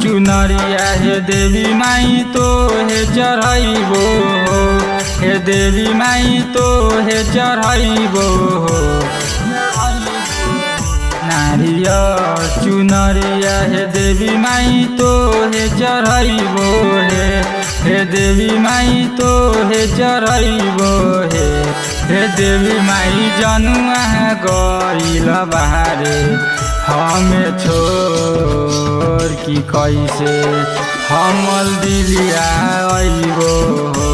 चुनरिया हे देवी माई तो हे चढ़ाइबो हो, हे देवी माई तो हे चढ़ाइबो हो। नारियल चुनरिया हे देवी माई तो हे चढ़ाइबो हे देवी माई तो हे चढ़ाइबो हे देवी माई जनुआ गइल बाहरे हमें छोड़ की कैसे हमल दिलिया आइबो हो।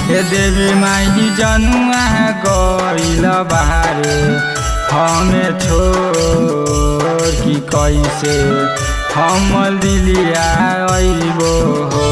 हे देवी माई जनुआ गइल बाहरे हमें छोड़ की कैसे हमल दिलिया आइबो हो।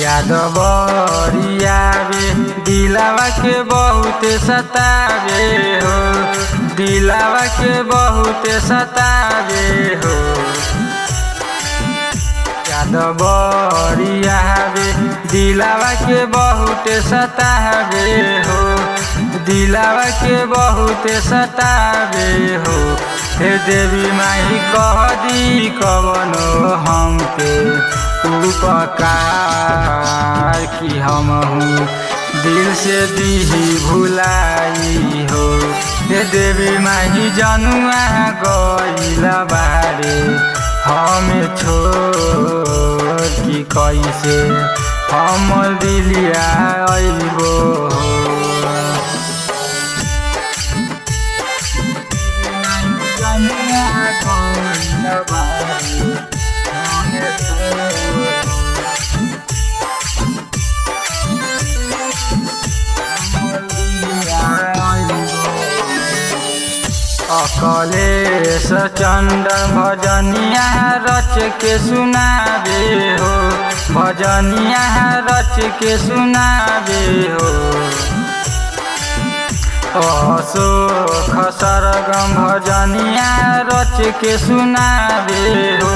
याद बरियावे दिलावा के बहुत सतावे हो, दिलावा के बहुत सतावे हो। याद बरियावे दिलावा के बहुत सतावे हो, दिलावा के बहुत सतावे हो। हे देवी माई कह दी कवनो हमके उपकार की हम हूँ दिल से दीही भुलाई हो। हे देवी माई जनुआ गइल बारे हमें छोड़ की कैसे हम दिलिया आइबो हो। अकलेश चंदन भजनिया रच के सुनावे हो, भजनिया रच के सुनावे हो। अशोक सरगम भजनिया रच के सुनावे हो,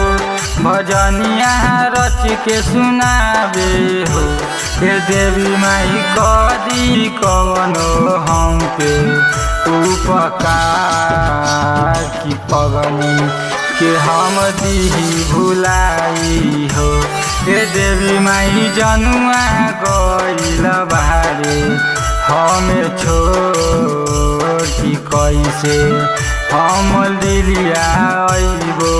भजनिया रच के सुनावे हो। हे देवी माई कदी कवनो हमके उपकार की पगनी के हम दीही भुलाई हो। हे देवी माई जनुआ गइल बाहरे हमें छोड़ की कैसे हम दिलिया आइबो।